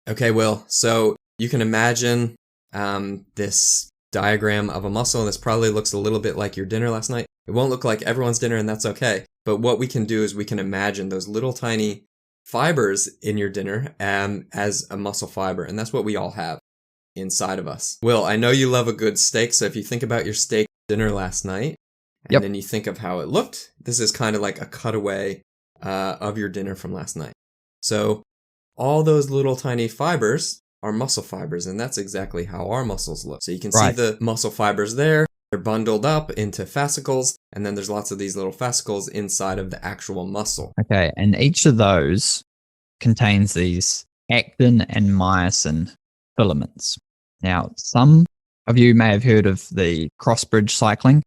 Okay, Will. So you can imagine this diagram of a muscle. This probably looks a little bit like your dinner last night. It won't look like everyone's dinner, and that's okay. But what we can do is we can imagine those little tiny fibers in your dinner as a muscle fiber, and that's what we all have inside of us. Will, I know you love a good steak, so if you think about your steak dinner last night, and then you think of how it looked, this is kind of like a cutaway of your dinner from last night. So all those little tiny fibers are muscle fibers, and that's exactly how our muscles look. So you can see the muscle fibers there. They're bundled up into fascicles, and then there's lots of these little fascicles inside of the actual muscle. Okay, and each of those contains these actin and myosin filaments. Now, some of you may have heard of the cross-bridge cycling,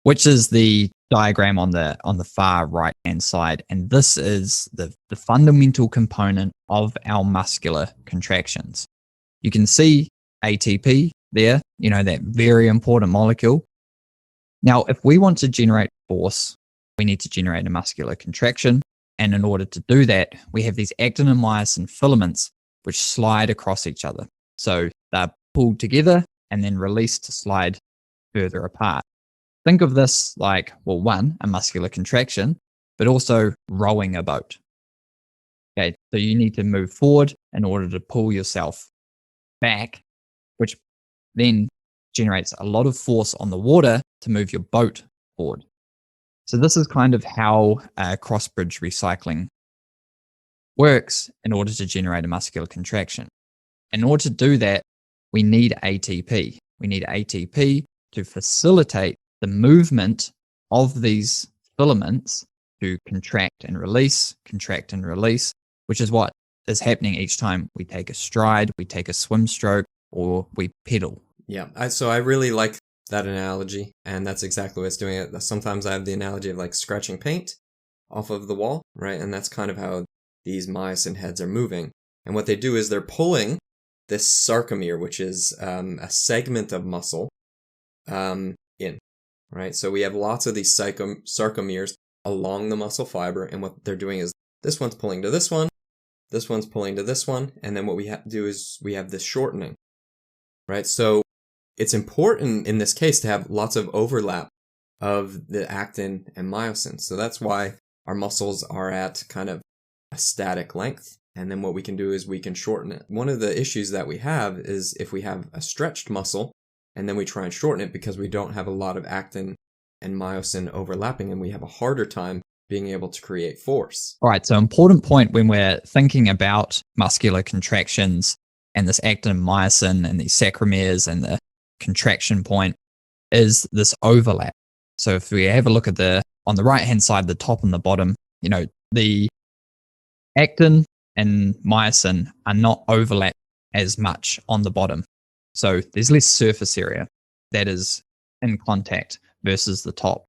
which is the diagram on the far right-hand side, and this is the fundamental component of our muscular contractions. You can see ATP there, that very important molecule. Now, if we want to generate force, we need to generate a muscular contraction. And in order to do that, we have these actin and myosin filaments which slide across each other. So they're pulled together and then released to slide further apart. Think of this like, well, one, a muscular contraction, but also rowing a boat. Okay, so you need to move forward in order to pull yourself back, which then generates a lot of force on the water to move your boat forward. So this is kind of how cross-bridge recycling works in order to generate a muscular contraction. In order to do that, we need ATP. We need ATP to facilitate the movement of these filaments to contract and release, which is what is happening each time we take a stride, we take a swim stroke, or we pedal. Yeah, so I really like that analogy, and that's exactly what's doing it. Sometimes I have the analogy of like scratching paint off of the wall, right? And that's kind of how these myosin heads are moving. And what they do is they're pulling this sarcomere, which is a segment of muscle, in, right? So we have lots of these sarcomeres along the muscle fiber, and what they're doing is this one's pulling to this one, this one's pulling to this one, and then what we do is we have this shortening, right? So it's important in this case to have lots of overlap of the actin and myosin. So that's why our muscles are at kind of a static length. And then what we can do is we can shorten it. One of the issues that we have is if we have a stretched muscle and then we try and shorten it because we don't have a lot of actin and myosin overlapping, and we have a harder time being able to create force. All right, so important point when we're thinking about muscular contractions and this actin and myosin and these sarcomeres and the contraction point is this overlap. So if we have a look at on the right-hand side, the top and the bottom, the actin and myosin are not overlapped as much on the bottom. So there's less surface area that is in contact versus the top.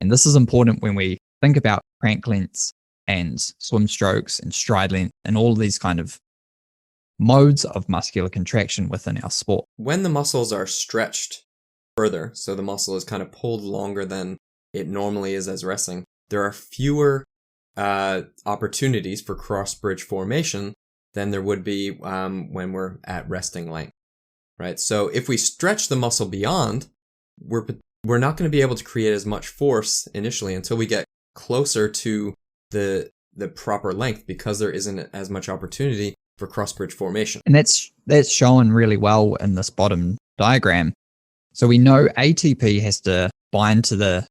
And this is important when we think about crank lengths and swim strokes and stride length and all of these kind of modes of muscular contraction within our sport. When the muscles are stretched further, so the muscle is kind of pulled longer than it normally is as resting, there are fewer opportunities for cross-bridge formation than there would be when we're at resting length, right? So if we stretch the muscle beyond, we're not going to be able to create as much force initially until we get closer to the proper length, because there isn't as much opportunity for cross-bridge formation. And that's shown really well in this bottom diagram. So we know ATP has to bind to the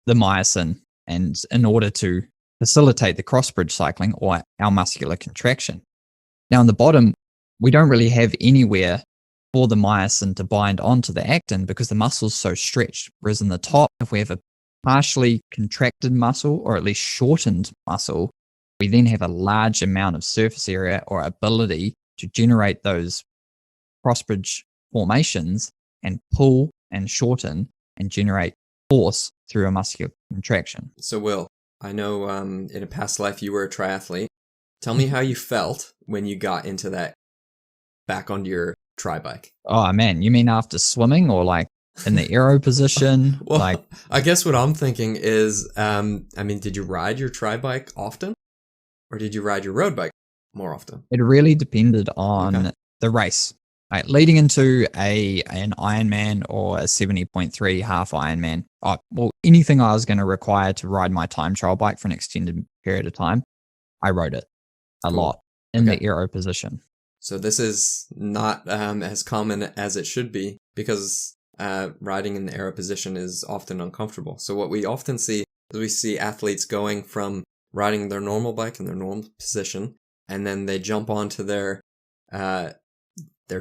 myosin, and in order to facilitate the cross-bridge cycling or our muscular contraction. Now in the bottom, we don't really have anywhere for the myosin to bind onto the actin because the muscle's so stretched. Whereas in the top, if we have a partially contracted muscle or at least shortened muscle, we then have a large amount of surface area or ability to generate those cross-bridge formations and pull and shorten and generate force through a muscular contraction. So Will, I know in a past life you were a triathlete. Tell me how you felt when you got into that, back onto your tri-bike. Oh man, you mean after swimming or like in the aero position? Well, I guess what I'm thinking is, did you ride your tri-bike often? Or did you ride your road bike more often? It really depended on Okay. the race. Right, leading into an Ironman or a 70.3 half Ironman, well, anything I was going to require to ride my time trial bike for an extended period of time, I rode it a Cool. lot in Okay. the aero position. So this is not as common as it should be because riding in the aero position is often uncomfortable. So what we often see is we see athletes going from riding their normal bike in their normal position, and then they jump onto their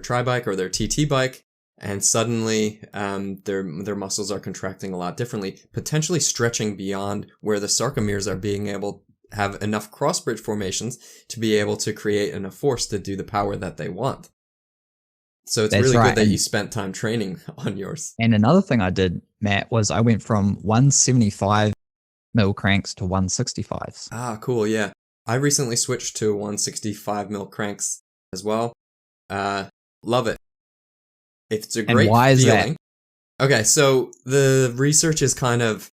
tri-bike or their TT bike, and suddenly their muscles are contracting a lot differently, potentially stretching beyond where the sarcomeres are being able to have enough cross-bridge formations to be able to create enough force to do the power that they want. So it's really good that you spent time training on yours. And another thing I did, Matt, was I went from 175 mil cranks to 165s. Ah, cool, yeah. I recently switched to 165 mil cranks as well. Love it. It's a great why is feeling. Okay, so the research is kind of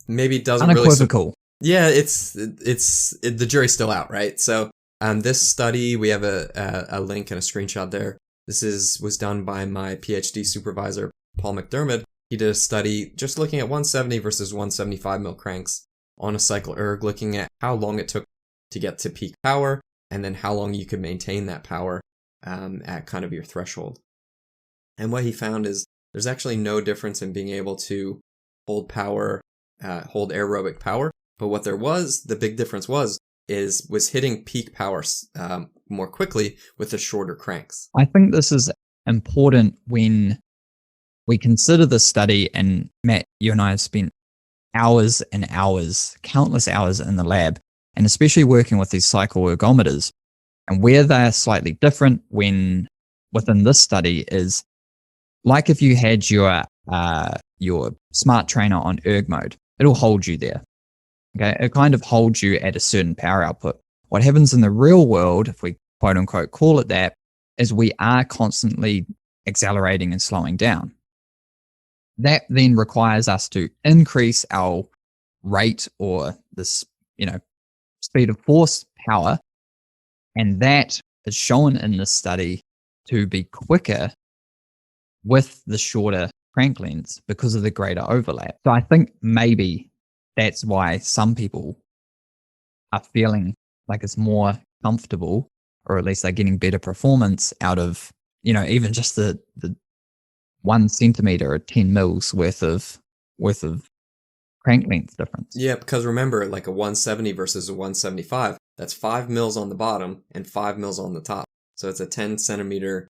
maybe doesn't unequivocal. Yeah, the jury's still out, right? So this study, we have a link and a screenshot there. This was done by my PhD supervisor, Paul McDermott. He did a study just looking at 170 versus 175 mil cranks on a cycle erg, looking at how long it took to get to peak power, and then how long you could maintain that power at kind of your threshold. And what he found is there's actually no difference in being able to hold power, hold aerobic power. But what there was, the big difference was hitting peak power more quickly with the shorter cranks. I think this is important when we consider this study, and Matt, you and I have spent hours and hours, countless hours in the lab, and especially working with these cycle ergometers. And where they're slightly different within this study is like if you had your smart trainer on erg mode, it'll hold you there. Okay, it kind of holds you at a certain power output. What happens in the real world, if we quote unquote call it that, is we are constantly accelerating and slowing down. That then requires us to increase our rate or this, speed of force power. And that is shown in this study to be quicker with the shorter crank lengths because of the greater overlap. So I think maybe that's why some people are feeling like it's more comfortable, or at least they're getting better performance out of, even just the 1 centimeter or 10 mils worth of crank length difference. Yeah, because remember, like a 170 versus a 175, that's 5 mils on the bottom and 5 mils on the top. So it's a 10 centimeter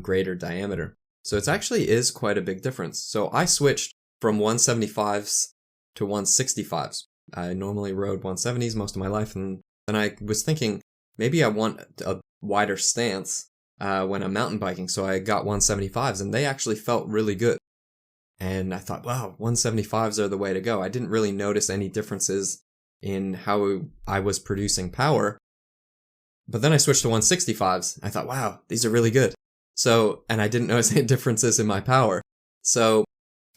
greater diameter. So it actually is quite a big difference. So I switched from 175s to 165s. I normally rode 170s most of my life, and then I was thinking maybe I want a wider stance when I'm mountain biking, so I got 175s, and they actually felt really good. And I thought, wow, 175s are the way to go. I didn't really notice any differences in how I was producing power. But then I switched to 165s. I thought, wow, these are really good. So, and I didn't notice any differences in my power. So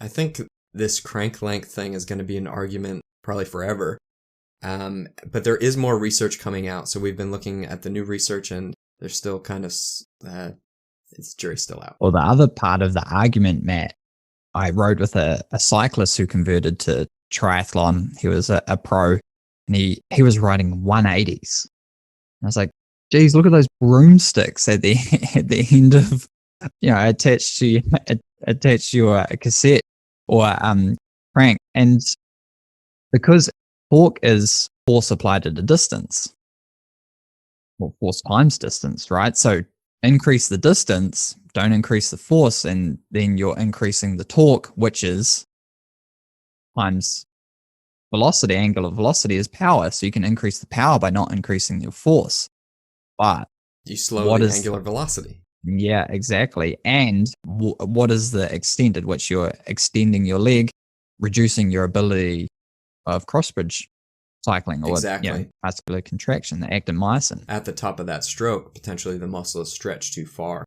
I think this crank length thing is going to be an argument probably forever. But there is more research coming out. So we've been looking at the new research, and there's still kind of, it's jury's still out. Well, the other part of the argument, Matt, I rode with a cyclist who converted to triathlon. He was a pro, and he was riding 180s. And I was like, geez, look at those broomsticks at the end of, attached to your cassette or crank. And because torque is force applied at a distance, or force times distance, right? So increase the distance, don't increase the force, and then you're increasing the torque, which is times velocity. Angular velocity is power, so you can increase the power by not increasing your force. But you slow the angular velocity. Yeah, exactly. And what is the extent at which you're extending your leg, reducing your ability of cross-bridge cycling, or exactly. Muscular contraction, the actin myosin. At the top of that stroke, potentially the muscle is stretched too far.